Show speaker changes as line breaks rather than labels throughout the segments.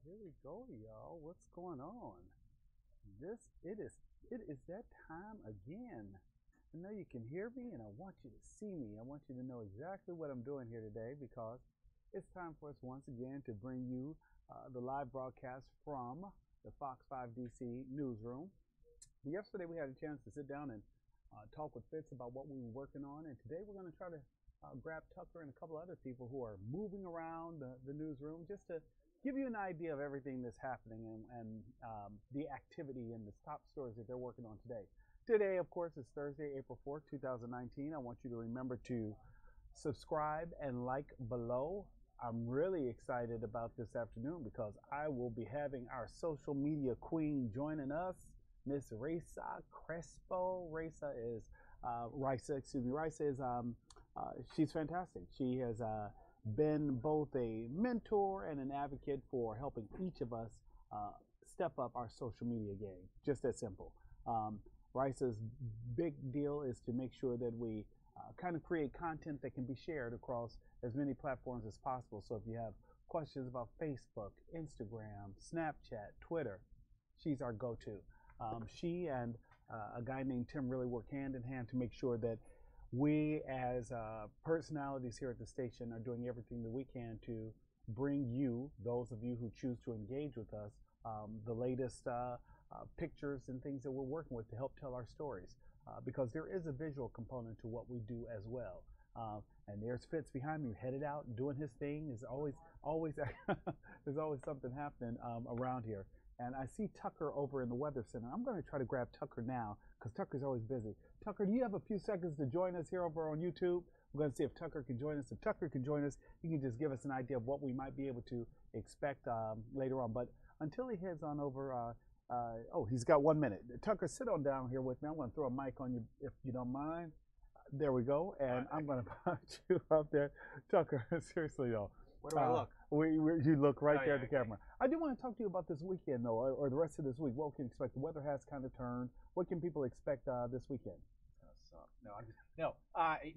Here we go, y'all. What's going on? It is that time again. I know you can hear me and I want you to see me. I want you to know exactly what I'm doing here today because it's time for us once again to bring you the live broadcast from the Fox 5 DC newsroom. Yesterday we had a chance to sit down and talk with Fitz about what we were working on, and today we're going to try to grab Tucker and a couple other people who are moving around the newsroom just to give you an idea of everything that's happening and the activity and the top stories that they're working on today. Today, of course, is Thursday, April 4th, 2019. I want you to remember to subscribe and like below. I'm really excited about this afternoon because I will be having our social media queen joining us, Miss Risa Crespo. Risa is she's fantastic. She has been both a mentor and an advocate for helping each of us step up our social media game. Just that simple. Risa's big deal is to make sure that we kind of create content that can be shared across as many platforms as possible. So if you have questions about Facebook, Instagram, Snapchat, Twitter, she's our go-to. She and a guy named Tim really work hand in hand to make sure that we as personalities here at the station are doing everything that we can to bring you, those of you who choose to engage with us, the latest pictures and things that we're working with to help tell our stories. Because there is a visual component to what we do as well. And there's Fitz behind me, headed out and doing his thing. There's always there's always something happening around here. And I see Tucker over in the Weather Center. I'm going to try to grab Tucker now because Tucker's always busy. Tucker, do you have a few seconds to join us here over on YouTube? We're going to see if Tucker can join us. If Tucker can join us, he can just give us an idea of what we might be able to expect later on. But until he heads on over, oh, he's got 1 minute. Tucker, sit on down here with me. I'm going to throw a mic on you if you don't mind. There we go. And I'm going to put you up there. Tucker, seriously, though.
Where do I look?
You look right there at the camera. I do want to talk to you about this weekend, though, or the rest of this week. What we can expect? The weather has kind of turned. What can people expect this weekend?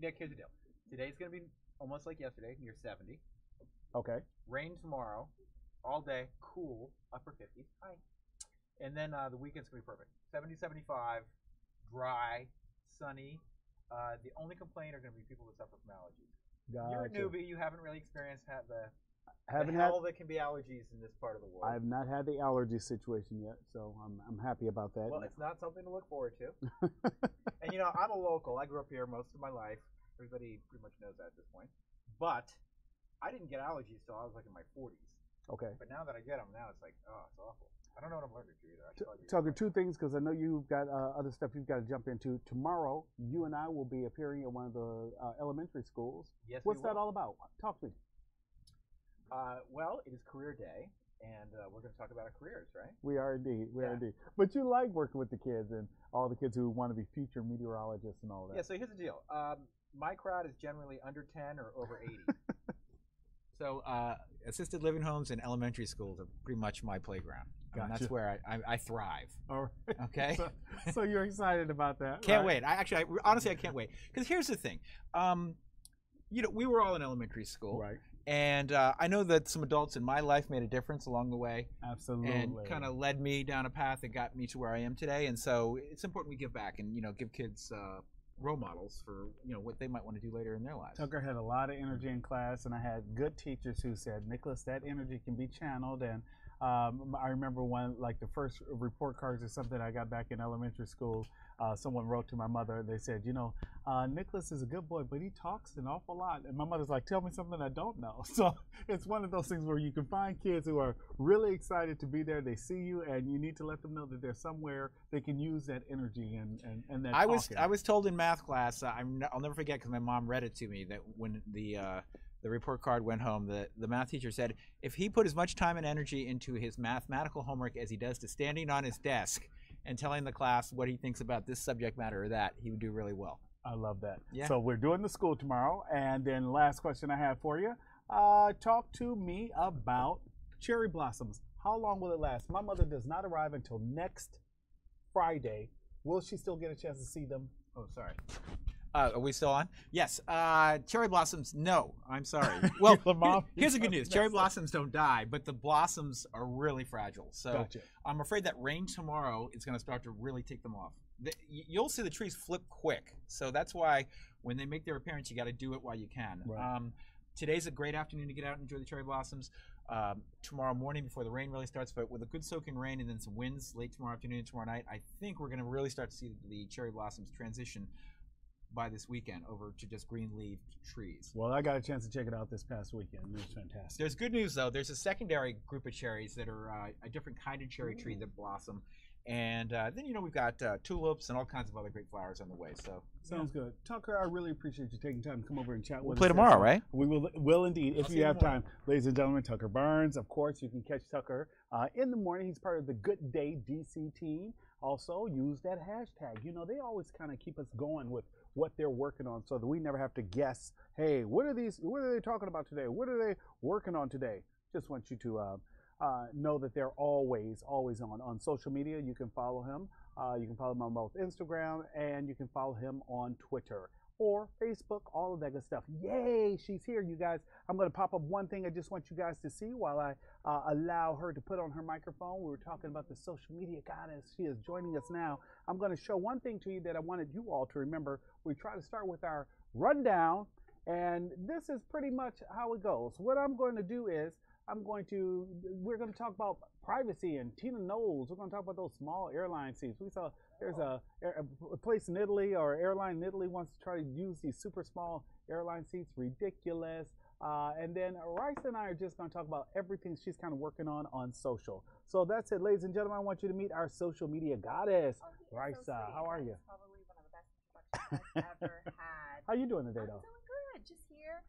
Nick, here's the deal. Today's going to be almost like yesterday, near 70.
Okay.
Rain tomorrow, all day, cool, upper 50s. Hi. And then the weekend's going to be perfect. 70, 75, dry, sunny. The only complaint are going to be people that suffer from allergies.
Gotcha.
You're a newbie. You haven't really experienced the hell that can be allergies in this part of the world.
I have not had the allergy situation yet, so I'm happy about that.
Well, it's not something to look forward to. And, I'm a local. I grew up here most of my life. Everybody pretty much knows that at this point. But I didn't get allergies till I was like in my 40s.
Okay.
But now that I get them, now it's like, oh, it's awful. I don't know what I'm allergic to either.
Tucker, two things, because I know you've got other stuff you've got to jump into. Tomorrow, you and I will be appearing at one of the elementary schools.
Yes,
What's that all about? Talk to me.
Well, it is career day, and we're going to talk about our careers, right?
We are indeed. We are indeed. But you like working with the kids and all the kids who want to be future meteorologists and all that.
Yeah, so here's the deal. My crowd is generally under 10 or over 80. So assisted living homes and elementary schools are pretty much my playground.
Gotcha.
That's where I thrive.
All right.
Okay.
So you're excited about that?
Can't wait. Honestly, I can't wait. Because here's the thing. We were all in elementary school.
Right.
And I know that some adults in my life made a difference along the way.
Absolutely.
And kind of led me down a path that got me to where I am today. And so it's important we give back and, give kids role models for what they might want to do later in their lives.
Tucker had a lot of energy in class, and I had good teachers who said, Nicholas, that energy can be channeled. And I remember one, like the first report cards or something I got back in elementary school, someone wrote to my mother. They said, Nicholas is a good boy, but he talks an awful lot. And my mother's like, tell me something I don't know. So it's one of those things where you can find kids who are really excited to be there. They see you, and you need to let them know that there's somewhere they can use that energy and that
I was told in math class, I'll never forget because my mom read it to me, that when the report card went home, the math teacher said if he put as much time and energy into his mathematical homework as he does to standing on his desk and telling the class what he thinks about this subject matter or that, he would do really well.
I love that.
Yeah.
So we're doing the school tomorrow. And then last question I have for you, talk to me about cherry blossoms. How long will it last? My mother does not arrive until next Friday. Will she still get a chance to see them?
Oh, sorry. Are we still on? Yes. Cherry blossoms, no. I'm sorry. Well, here's the good news. Cherry blossoms don't die, but the blossoms are really fragile. So
Gotcha.
I'm afraid that rain tomorrow is going to start to really take them off. You'll see the trees flip quick. So that's why when they make their appearance, you got to do it while you can.
Right.
Today's a great afternoon to get out and enjoy the cherry blossoms. Tomorrow morning before the rain really starts, but with a good soaking rain and then some winds late tomorrow afternoon and tomorrow night, I think we're going to really start to see the cherry blossoms transition by this weekend over to just green-leaved trees.
Well, I got a chance to check it out this past weekend. It was fantastic.
There's good news, though. There's a secondary group of cherries that are a different kind of cherry tree that blossom. And then, we've got tulips and all kinds of other great flowers on the way. So
Sounds good. Tucker, I really appreciate you taking time to come over and chat with us.
We'll play tomorrow, right?
We will indeed, if you have time. Ladies and gentlemen, Tucker Burns. Of course, you can catch Tucker in the morning. He's part of the Good Day DC team. Also, use that hashtag. They always kind of keep us going with what they're working on so that we never have to guess, hey, what are they talking about today? What are they working on today? Just want you to know that they're always on social media. You can follow him. You can follow him on both Instagram and you can follow him on Twitter or Facebook, all of that good stuff. Yay, she's here, you guys. I'm going to pop up one thing I just want you guys to see while I allow her to put on her microphone. We were talking about the social media goddess. She is joining us now. I'm going to show one thing to you that I wanted you all to remember. We try to start with our rundown, and this is pretty much how it goes. What I'm going to do is we're going to talk about privacy and Tina Knowles. We're going to talk about those small airline seats. We saw there's a place in Italy or airline in Italy wants to try to use these super small airline seats. Ridiculous. And then Rice and I are just going to talk about everything she's kind of working on social. So that's it, ladies and gentlemen. I want you to meet our social media goddess, Rice. How are you?
Probably one of the best introductions I've ever had.
How you doing today, though?
I'm doing good. Just here.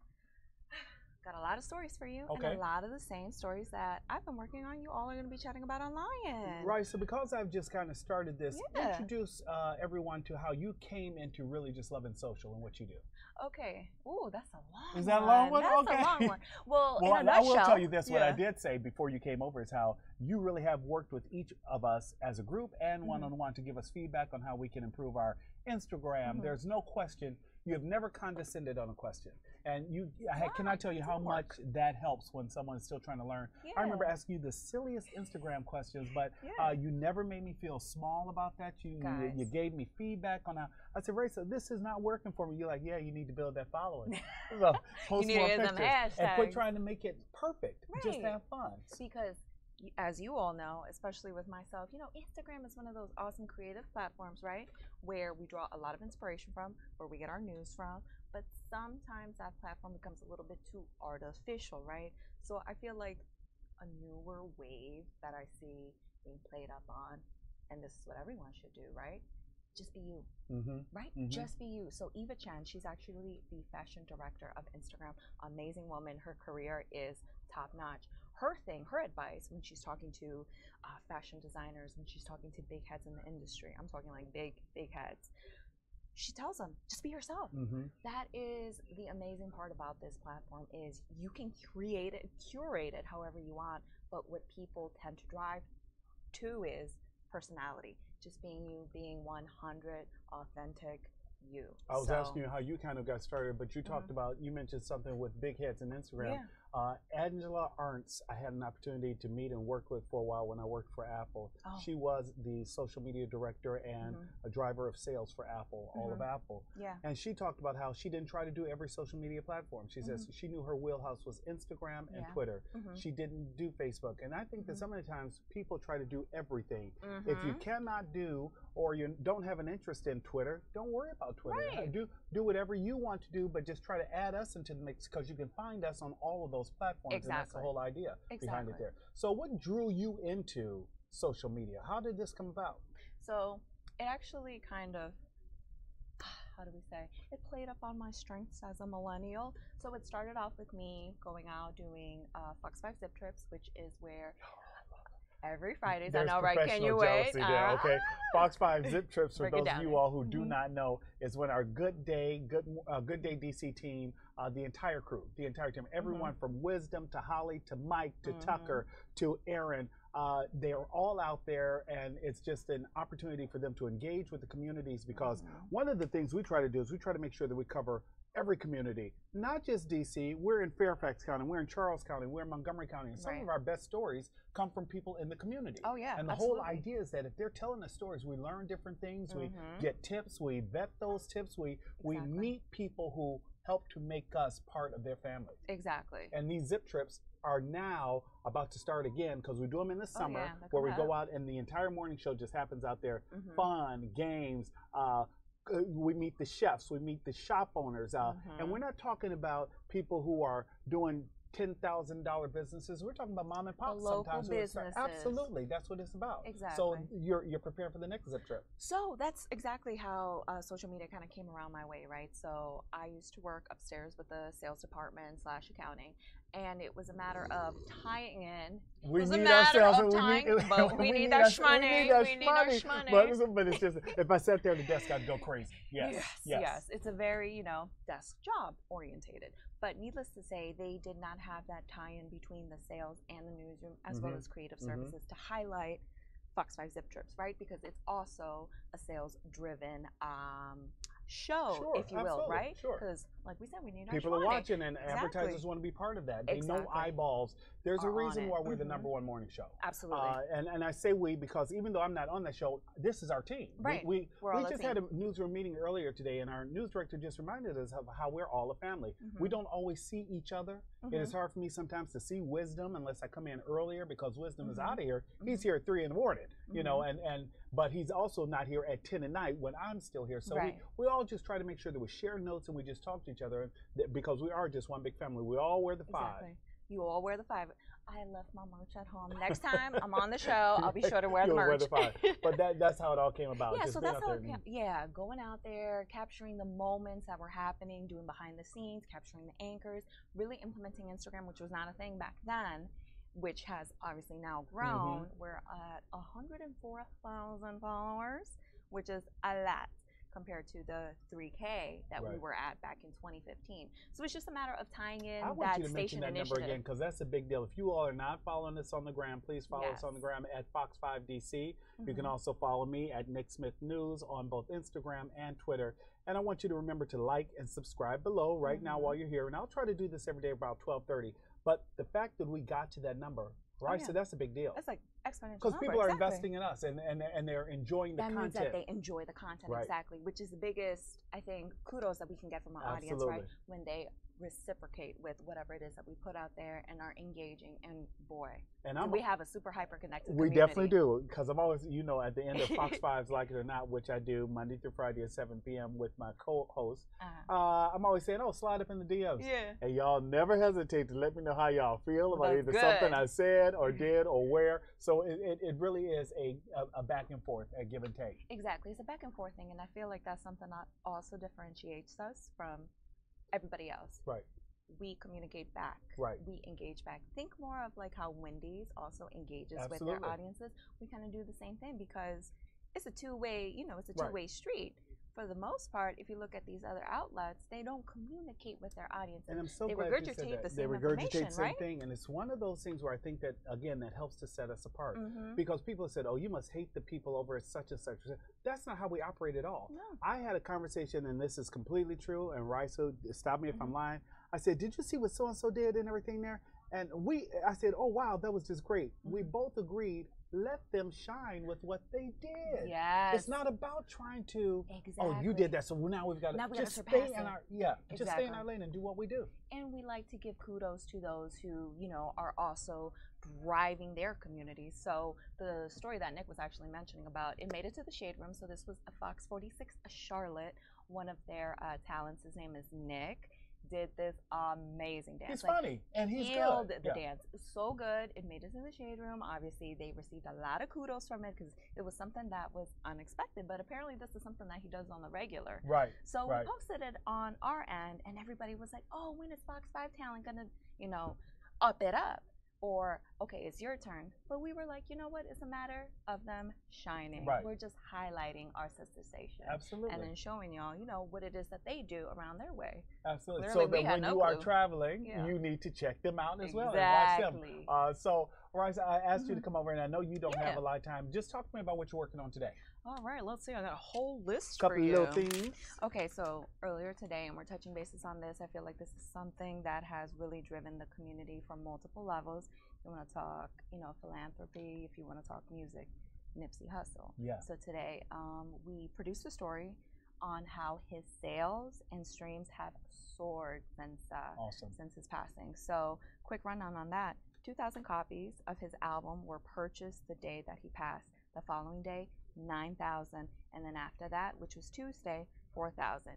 Got a lot of stories for you,
okay.
And a lot of the same stories that I've been working on. You all are going to be chatting about online.
Right. So because I've just kind of started this, introduce everyone to how you came into really just loving social and what you do.
Okay. Ooh, that's a long one.
Is that a long one?
That's
okay.
a long one. Well,
well,
in a nutshell,
I will tell you this. What I did say before you came over is how you really have worked with each of us as a group and one-on-one to give us feedback on how we can improve our Instagram. There's no question. You have never condescended on a question. And can I tell you how much that helps when someone is still trying to learn? I remember asking you the silliest Instagram questions, but you never made me feel small about that. You gave me feedback on how. I said, Raisa, this is not working for me. You're like, yeah, you need to build that following. So post more pictures and quit trying to make it perfect.
Right.
Just have fun.
Because as you all know, especially with myself, Instagram is one of those awesome creative platforms, right? Where we draw a lot of inspiration from, where we get our news from. But sometimes that platform becomes a little bit too artificial, right? So I feel like a newer wave that I see being played up on, and this is what everyone should do, right? Just be you, right? Just be you. So Eva Chan, she's actually the fashion director of Instagram. Amazing woman. Her career is top notch. Her advice when she's talking to fashion designers, when she's talking to big heads in the industry, I'm talking like big heads, she tells them, just be yourself. That is the amazing part about this platform is you can curate it however you want, but what people tend to drive to is personality. Just being you, being 100 authentic you.
I was asking you how you kind of got started, but you talked about, you mentioned something with big heads in Instagram. Angela Ernst, I had an opportunity to meet and work with for a while when I worked for Apple. She was the social media director and a driver of sales for Apple, all of Apple. And she talked about how she didn't try to do every social media platform. She says she knew her wheelhouse was Instagram and Twitter. She didn't do Facebook. And I think that some of the times people try to do everything. If you cannot do or you don't have an interest in Twitter, don't worry about Twitter.
Right.
Do whatever you want to do, but just try to add us into the mix because you can find us on all of those platforms. And that's the whole idea behind it there. So what drew you into social media? How did this come about?
So it actually kind of, how do we say, it played up on my strengths as a millennial. So it started off with me going out doing Fox 5 Zip Trips, which is where every Fridays,
There's
I know, right? Can you wait?
There, okay. Fox 5 Zip Trips, for those of you all who do not know, is when our Good Day DC team, the entire crew, the entire team, everyone from Wisdom to Holly to Mike to Tucker to Aaron, They are all out there, and it's just an opportunity for them to engage with the communities, because one of the things we try to do is we try to make sure that we cover every community, not just DC. We're in Fairfax County, we're in Charles County, we're in Montgomery County, and some of our best stories come from people in the community.
Oh yeah,
and the whole idea is that if they're telling us stories, we learn different things, we get tips, we vet those tips, we meet people who help to make us part of their family.
Exactly.
And these zip trips are now about to start again, because we do them in the summer, where we go out and the entire morning show just happens out there. Fun, games, we meet the chefs, we meet the shop owners, and we're not talking about people who are doing $10,000 businesses. We're talking about mom and pop sometimes.
Businesses.
Absolutely, that's what it's about.
Exactly.
So you're preparing for the next zip trip.
So that's exactly how social media kind of came around my way, right? So I used to work upstairs with the sales department / accounting, and it was a matter of tying in.
We need ourselves,
but we need our shmoney. We need our shmoney.
But it's just, if I sat there at the desk, I'd go crazy. Yes.
It's a very, desk job orientated. But needless to say, they did not have that tie-in between the sales and the newsroom, as well as creative services, to highlight Fox 5 Zip Trips, right? Because it's also a sales-driven show, if you will, right? Because, like we said, we need
people
our
are watching, and advertisers want to be part of that. They know eyeballs. There's a reason why we're the #1 morning show.
Absolutely.
And I say we because even though I'm not on that show, this is our team.
Right.
We just had a newsroom meeting earlier today, and our news director just reminded us of how we're all a family. We don't always see each other. It is hard for me sometimes to see Wisdom unless I come in earlier, because Wisdom is out of here. He's here at 3 in the morning, but he's also not here at 10 at night when I'm still here. So we all just try to make sure that we share notes and we just talk to each other, because we are just one big family. We all wear the 5.
You all wear the 5. I left my merch at home. Next time I'm on the show, I'll be sure to wear the merch.
Wear the 5. But that's how it all came about.
Yeah, so that's how going out there, capturing the moments that were happening, doing behind the scenes, capturing the anchors, really implementing Instagram, which was not a thing back then, which has obviously now grown. We're at 104,000 followers, which is a lot compared to the 3K that we were at back in 2015. So it's just a matter of tying in that station initiative.
I want you to mention that number again, because that's a big deal. If you all are not following us on the gram, please follow us on the gram at Fox 5 DC. You can also follow me at Nick Smith News on both Instagram and Twitter. And I want you to remember to like and subscribe below right now while you're here. And I'll try to do this every day about 12:30. But the fact that we got to that number, so that's a big deal.
That's like exponential.
Because people are investing in us, and they're enjoying the content.
That means that they enjoy the content, exactly, which is the biggest, I think, kudos that we can get from our audience, right? When they reciprocate with whatever it is that we put out there and are engaging, and boy, we have a super hyper connected community.
We definitely do, because I'm always, at the end of Fox 5's Like It or Not, which I do Monday through Friday at 7 p.m. with my co-host, I'm always saying, slide up in the DMs. And y'all never hesitate to let me know how y'all feel about either something I said or did or where. So it really is a back and forth, a give and take.
Exactly. It's a back and forth thing, and I feel like that's something that also differentiates us from everybody else.
Right.
We communicate back.
Right.
We engage back. Think more of like how Wendy's also engages with their audiences. We kind of do the same thing, because it's a two-way, it's a two-way street. For the most part, if you look at these other outlets, they don't communicate with their audiences.
And I'm so
glad
you said that.
They regurgitate the
same thing, and it's one of those things where I think that, again, that helps to set us apart. Because people said, you must hate the people over at such and such. That's not how we operate at all.
No.
I had a conversation, and this is completely true, and Raisa, stop me if I'm lying. I said, did you see what so-and-so did and everything there? And I said, oh, wow, that was just great. We both agreed, let them shine with what they did.
Yes.
It's not about trying to, you did that, so now we've got to just stay in our, just stay in our lane and do what we do.
And we like to give kudos to those who, are also driving their communities. So the story that Nick was actually mentioning about, it made it to the Shade Room. So this was a Fox 46 Charlotte. One of their talents, his name is Nick, did this amazing dance.
He's funny, and he's
killed
good.
The dance. So good. It made it to the Shade Room. Obviously, they received a lot of kudos from it, because it was something that was unexpected, but apparently this is something that he does on the regular.
Right.
So we posted it on our end, and everybody was like, when is Fox 5 talent going to, up it up? or okay, it's your turn. But we were like, you know what? It's a matter of them shining.
Right.
We're just highlighting our sister station.
Absolutely.
And then showing y'all, you know, what it is that they do around their way.
Absolutely.
Clearly,
So that when you are traveling, you need to check them out as well and watch them. So, Raisa, I asked you to come over, and I know you don't have a lot of time. Just talk to me about what you're working on today.
All right, let's see. I got a whole list
for you.
Couple
little things.
Okay, so earlier today, and we're touching bases on this, I feel like this is something that has really driven the community from multiple levels. If you want to talk, you know, philanthropy, if you want to talk music, Nipsey Hussle.
Yeah.
So today, we produced a story on how his sales and streams have soared since his passing. So quick rundown on that. 2,000 copies of his album were purchased the day that he passed. The following day, 9,000, and then after that, which was Tuesday, 4,000.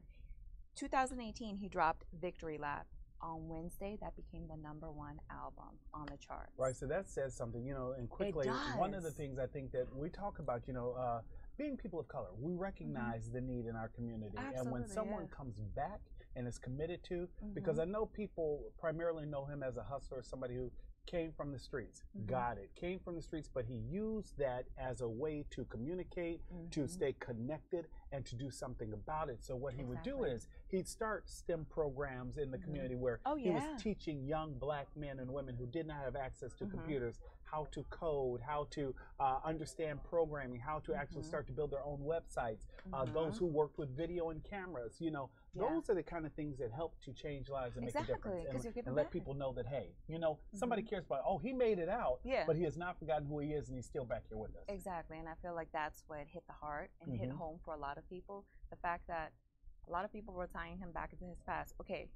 2018, he dropped Victory Lap. On Wednesday, that became the #1 album on the charts.
Right, so that says something, you know, and quickly, one of the things I think that we talk about, you know, being people of color, we recognize the need in our community.
Absolutely,
and when someone comes back and is committed to, because I know people primarily know him as a hustler, somebody who came from the streets, came from the streets, but he used that as a way to communicate, to stay connected, and to do something about it. So what he would do is he'd start STEM programs in the community where he was teaching young black men and women who did not have access to computers how to code, how to understand programming, how to actually start to build their own websites. Those who worked with video and cameras, you know, those are the kind of things that help to change lives and make a difference. And let people know that, hey, you know, somebody cares about, oh, he made it out, but he has not forgotten who he is, and he's still back here with us.
Exactly, and I feel like that's what hit the heart and hit home for a lot of people. The fact that a lot of people were tying him back into his past. Okay,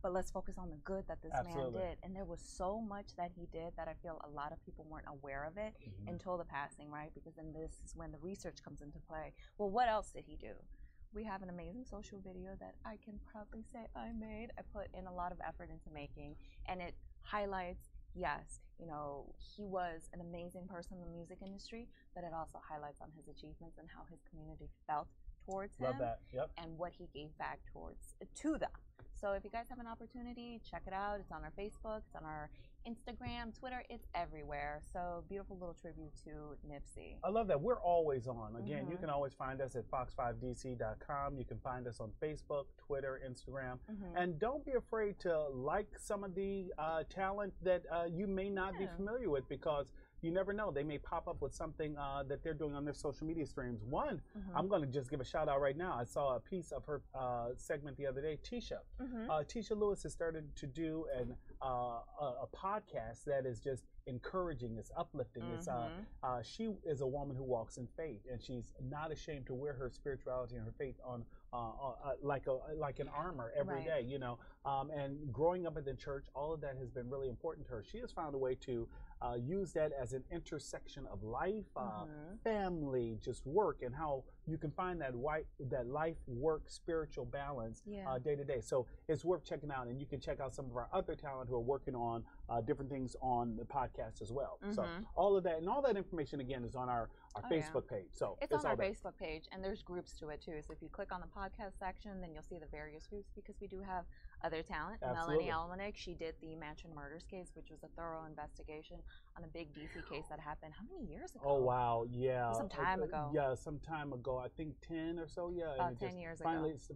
but let's focus on the good that this man did. And there was so much that he did that I feel a lot of people weren't aware of it until the passing, right? Because then this is when the research comes into play. Well, what else did he do? We have an amazing social video that I can proudly say I made. I put in a lot of effort into making, and it highlights, yes, you know, he was an amazing person in the music industry, but it also highlights on his achievements and how his community felt towards him.
Love that. Yep.
And what he gave back to them. So if you guys have an opportunity, check it out. It's on our Facebook, it's on our Instagram, Twitter, it's everywhere. So beautiful little tribute to Nipsey.
I love that. We're always on. Again, you can always find us at fox5dc.com. You can find us on Facebook, Twitter, Instagram. And don't be afraid to like some of the talent that you may not be familiar with, because you never know. They may pop up with something that they're doing on their social media streams. One, I'm going to just give a shout out right now. I saw a piece of her segment the other day, Tisha. Tisha Lewis has started to do a podcast that is just encouraging, it's uplifting. It's she is a woman who walks in faith, and she's not ashamed to wear her spirituality and her faith on like an armor every day, you know. And growing up in the church, all of that has been really important to her. She has found a way to use that as an intersection of life, family, just work, and how you can find that life, work, spiritual balance day to day. So it's worth checking out, and you can check out some of our other talent who are working on different things on the podcast as well. So all of that, and all that information again is on our Facebook page. So
it's on our Facebook page, and there's groups to it too. So if you click on the podcast section, then you'll see the various groups, because we do have other talent. Melanie Almanick, she did the Mansion Murders case, which was a thorough investigation on a big DC case that happened how many years ago?
Oh wow, yeah.
Some time ago.
Yeah, some time ago. I think 10 or so. Yeah.
About 10 years ago.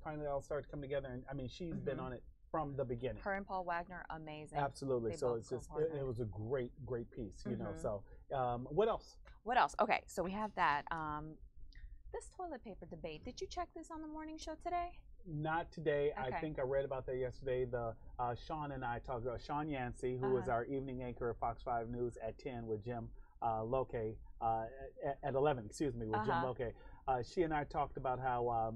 Finally, all started to come together, and I mean, she's been on it from the beginning.
Her and Paul Wagner, amazing.
Absolutely. So it's just it was a great piece, you know. So what else?
What else? Okay, so we have that. This toilet paper debate. Did you check this on the morning show today? Not today.
Okay. I think I read about that yesterday. The Sean and I talked about Sean Yancey, who is our evening anchor at Fox 5 News at 10 with Jim Loke, at 11, excuse me, with Jim Loke. She and I talked about how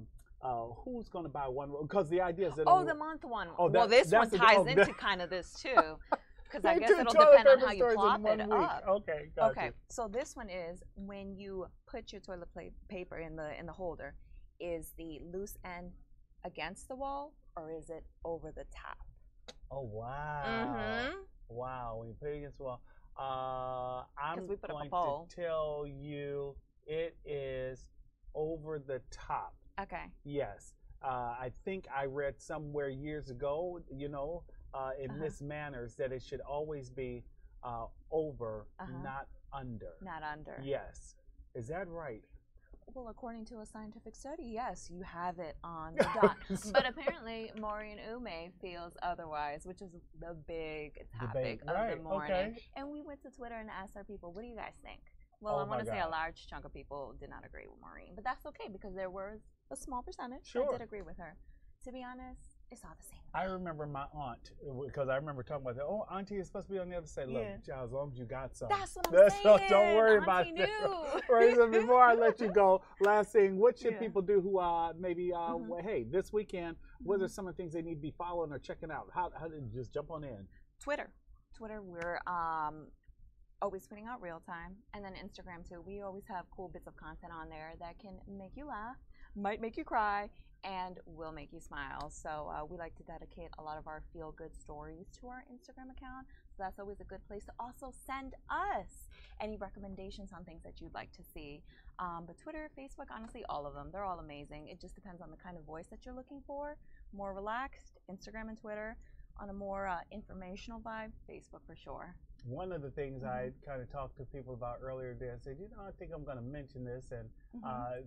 who's going to buy one, because the idea is that
the month one. Oh, well, this one ties into kind of this too, because I guess it'll depend on how you plop it up.
Okay, gotcha.
Okay, so this one is when you put your toilet paper in the holder, is the loose end against the wall, or is it over the top?
Oh wow! Wow, when you put it against the wall, I'm going to tell you it is over the top.
Okay.
Yes. I think I read somewhere years ago, you know, in Miss Manners, that it should always be over,
Uh-huh.
not under.
Not under.
Yes. Is that right?
Well, according to a scientific study, yes, you have it on the dot. But apparently, Maureen Ume feels otherwise, which is the big topic of
Right.
the morning.
Okay.
And we went to Twitter and asked our people, what do you guys think? Well,
Oh
I want to
my
say a
God.
large chunk of people did not agree with Maureen, but that's okay because there was a small percentage
Sure.
that did agree with her. To be honest, it's all the same.
I remember my aunt, because I remember talking about that. Oh, Auntie is supposed to be on the other side. Look,
Yeah.
child, as long as you got some.
That's what I'm
That's
saying.
don't worry about
Auntie
it.
knew.
Right, so before I let you go, last thing, what should
Yeah.
people do who maybe,
Mhm.
well, hey, this weekend, what are
Mhm.
some of the things they need to be following or checking out? How did you just jump on in?
Twitter, we're always putting out real time, and then Instagram too. We always have cool bits of content on there that can make you laugh, might make you cry, and will make you smile. So we like to dedicate a lot of our feel good stories to our Instagram account. So that's always a good place to also send us any recommendations on things that you'd like to see. But Twitter, Facebook, honestly, all of them, they're all amazing. It just depends on the kind of voice that you're looking for. More relaxed, Instagram and Twitter. On a more informational vibe, Facebook for sure.
One of the things I kind of talked to people about earlier today, I said, I think I'm going to mention this, and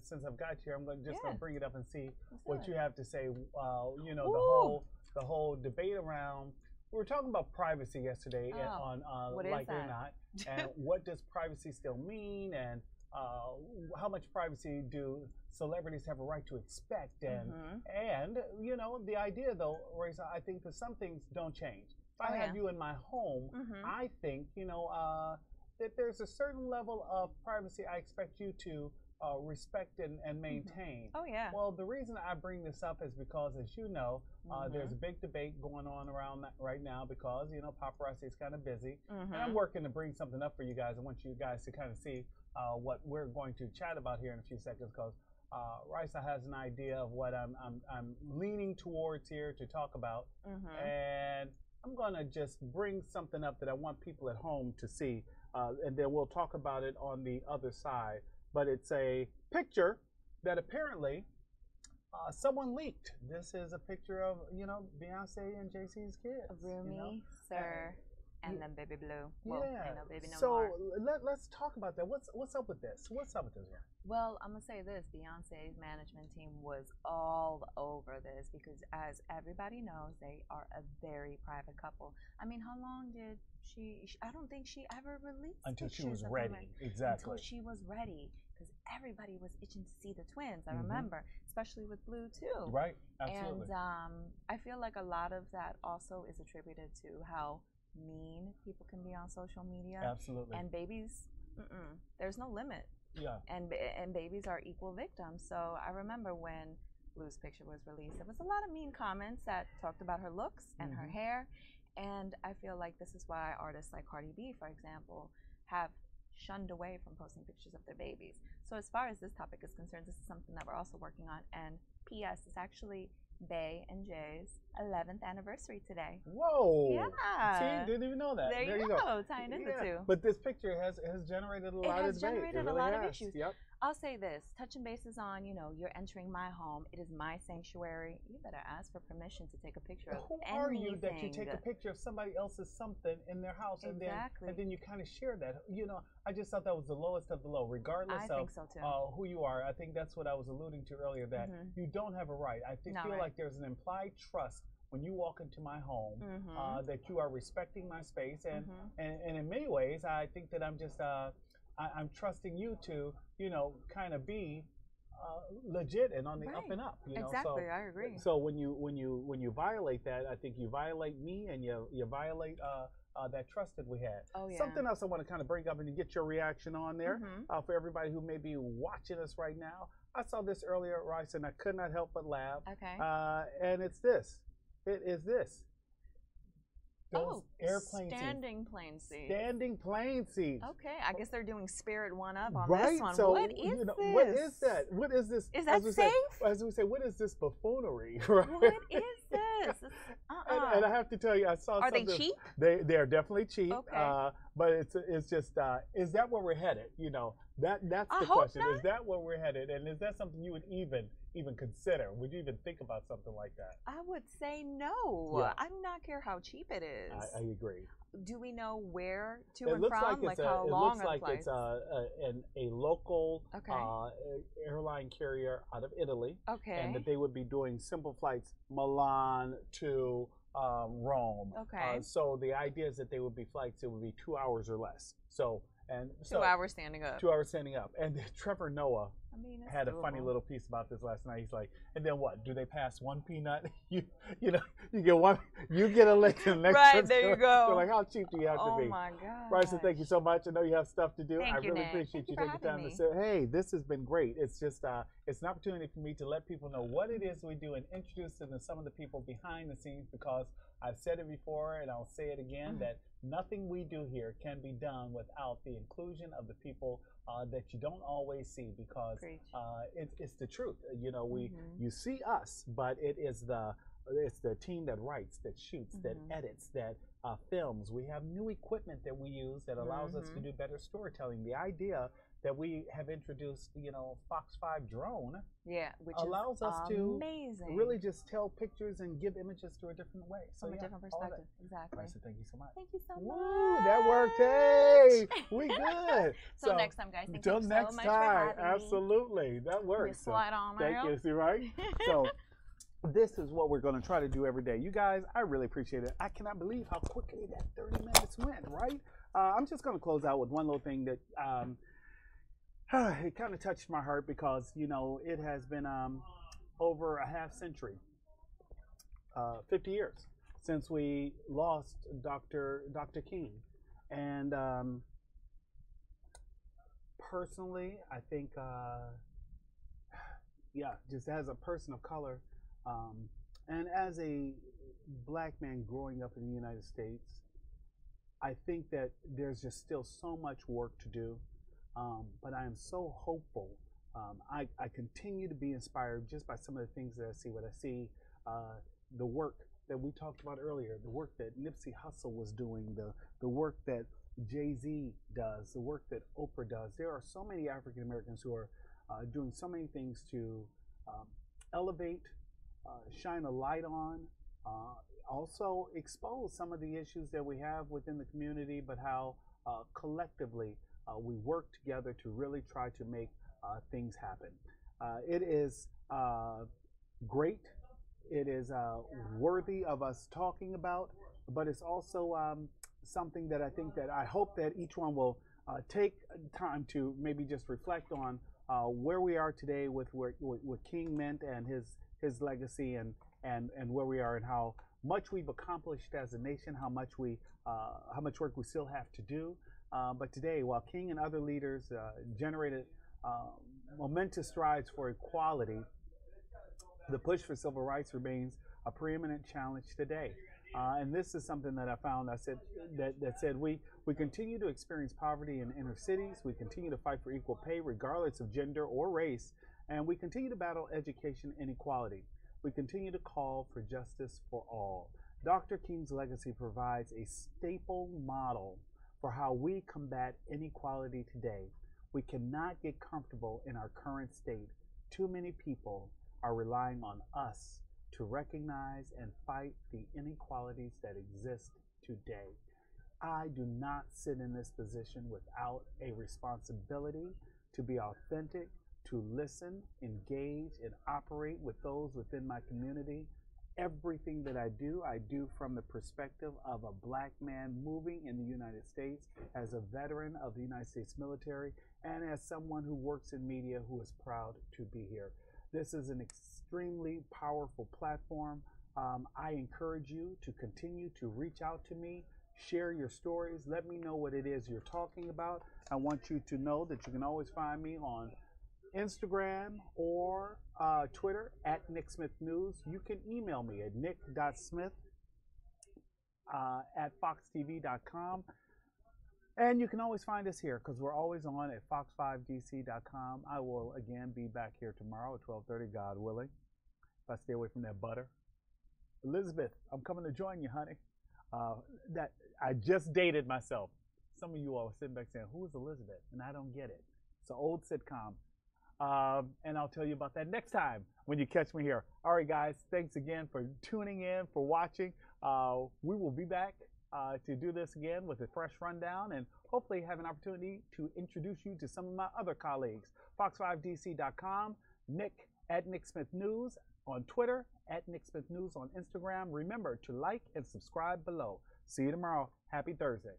since I've got you, I'm going to bring it up and see what you have to say. The whole debate around. We were talking about privacy yesterday on Like It or Not, and what does privacy still mean, and how much privacy do celebrities have a right to expect, and the idea though, Raisa, I think that some things don't change. If I have you in my home, I think that there's a certain level of privacy I expect you to respect and maintain.
Oh yeah.
Well, the reason I bring this up is because, as you know, there's a big debate going on around that right now because paparazzi is kind of busy, and I'm working to bring something up for you guys. I want you guys to kind of see what we're going to chat about here in a few seconds, because Raisa has an idea of what I'm leaning towards here to talk about, and I'm going to just bring something up that I want people at home to see, and then we'll talk about it on the other side. But it's a picture that apparently someone leaked. This is a picture of, Beyonce and Jay-Z's kids.
Rumi, Sir, and then Baby Blue. Well,
Yeah.
I know Baby No
So
More.
let's talk about that. What's up with this? What's up with this one?
Well, I'm going to say this. Beyonce's management team was all over this because, as everybody knows, they are a very private couple. I mean, how long did I don't think she ever released
Until she
pictures
was
of
ready.
them.
Exactly.
Until she was ready, because everybody was itching to see the twins. I remember, especially with Blue, too.
Right. Absolutely.
And I feel like a lot of that also is attributed to how mean people can be on social media.
Absolutely.
And babies, there's no limit.
Yeah.
And babies are equal victims. So I remember when Blue's picture was released, there was a lot of mean comments that talked about her looks and her hair. And I feel like this is why artists like Cardi B, for example, have shunned away from posting pictures of their babies. So as far as this topic is concerned, this is something that we're also working on. And P.S. is actually Bay and Jay's 11th anniversary today.
Whoa!
Yeah.
See, didn't even know that.
There you go. Tying in the two.
But this picture has generated a lot of debate.
It has generated a lot of issues.
Yep.
I'll say this, touching bases on, you're entering my home. It is my sanctuary. You better ask for permission to take a picture of
Who
anything.
are you that you take a picture of somebody else's something in their house and then you kind of share that? I just thought that was the lowest of the low, regardless
I
of
think so too.
who you are. I think that's what I was alluding to earlier, that you don't have a right. I feel like there's an implied trust when you walk into my home, that you are respecting my space, and in many ways, I think that I'm just I'm trusting you to kind of be legit and on the up and up.
Exactly,
So,
I agree.
So when you violate that, I think you violate me, and you violate that trust that we had.
Oh, yeah.
Something else I want to kind of bring up and get your reaction on there, for everybody who may be watching us right now. I saw this earlier, Rice, and I could not help but laugh.
Okay.
And it's this. It is this. Those airplane
standing plane seats.
Standing plane seats.
Okay, I guess they're doing Spirit One Up on
Right?
this one.
So,
What is this?
What is that? What is this?
Is that safe?
As we say, what is this buffoonery? Right?
What is this?
And I have to tell you, I saw
Are
something.
they cheap?
They're definitely cheap.
Okay.
But it's just is that where we're headed? That's the
I hope
question.
not.
Is that where we're headed? And is that something you would even even consider? Would you even think about something like that?
I would say no.
Yeah.
I do not care how cheap it is.
I agree.
Do we know where to
It
and
looks
from?
like
How
it
long
looks
are
like
the flights?
it's a local
Okay.
airline carrier out of Italy,
Okay.
and that they would be doing simple flights Milan to Rome.
Okay.
So the idea is that they would be flights that would be 2 hours or less. So
2 hours standing up.
2 hours standing up. And Trevor Noah
I mean, it's
had a funny
doable.
little piece about this last night. He's like, and then what? Do they pass one peanut? you get one. You get a lick, and the next
Right,
one's
there you
going.
go.
So like, how cheap do you have to be?
Oh my God.
Bryson, thank you so much. I know you have stuff to do.
Thank
I
you,
really
Nick.
appreciate
Thank you
you
for
taking time
having
to
me.
say, hey, this has been great. It's just it's an opportunity for me to let people know what it is we do and introduce them to some of the people behind the scenes, because I've said it before and I'll say it again, that nothing we do here can be done without the inclusion of the people that you don't always see, because it's the truth. You see us, but it's the team that writes, that shoots, that edits, that films. We have new equipment that we use that allows us to do better storytelling. The idea that we have introduced, Fox 5 drone,
which
allows
is
us to
amazing.
really just tell pictures and give images through a different way.
From a different perspective. Exactly.
Bryson, thank you so much.
Thank you so much.
Woo, that worked. Hey, we good.
So next time, guys. Thank
Until
you
next
so much
time.
for having
Absolutely.
me.
That works.
Slide on
Thank you. See, right? So this is what we're going to try to do every day. You guys, I really appreciate it. I cannot believe how quickly that 30 minutes went, right? I'm just going to close out with one little thing that it kind of touched my heart, because, it has been over a half century, 50 years, since we lost Dr. King. And personally, I think, just as a person of color, and as a black man growing up in the United States, I think that there's just still so much work to do. But I am so hopeful. I continue to be inspired just by some of the things that I see. What I see, the work that we talked about earlier, the work that Nipsey Hussle was doing, the work that Jay-Z does, the work that Oprah does. There are so many African Americans who are doing so many things to elevate, shine a light on, also expose some of the issues that we have within the community, but how collectively we work together to really try to make things happen. It is great. It is worthy of us talking about, but it's also something that I hope that each one will take time to maybe just reflect on where we are today with what King meant and his legacy, and where we are, and how much we've accomplished as a nation, how much work we still have to do. But today, while King and other leaders generated momentous strides for equality, the push for civil rights remains a preeminent challenge today. And this is something that I found. I said that said we continue to experience poverty in inner cities. We continue to fight for equal pay regardless of gender or race, and we continue to battle education inequality. We continue to call for justice for all. Dr. King's legacy provides a staple model for how we combat inequality today. We cannot get comfortable in our current state. Too many people are relying on us to recognize and fight the inequalities that exist today. I do not sit in this position without a responsibility to be authentic, to listen, engage, and operate with those within my community. Everything that I do from the perspective of a black man moving in the United States, as a veteran of the United States military, and as someone who works in media who is proud to be here. This is an extremely powerful platform. I encourage you to continue to reach out to me, share your stories, let me know what it is you're talking about. I want you to know that you can always find me on Instagram or Twitter at Nick Smith News. You can email me at nick.smith at foxtv.com. And you can always find us here because we're always on at fox5dc.com. I will again be back here tomorrow at 12:30, God willing, if I stay away from that butter. Elizabeth, I'm coming to join you, honey. That I just dated myself. Some of you all are sitting back saying, "Who is Elizabeth?" And I don't get it. It's an old sitcom. And I'll tell you about that next time when you catch me here. All right, guys, thanks again for tuning in, for watching. We will be back to do this again with a fresh rundown and hopefully have an opportunity to introduce you to some of my other colleagues. Fox5DC.com, Nick at Nick Smith News on Twitter, at Nick Smith News on Instagram. Remember to like and subscribe below. See you tomorrow. Happy Thursday.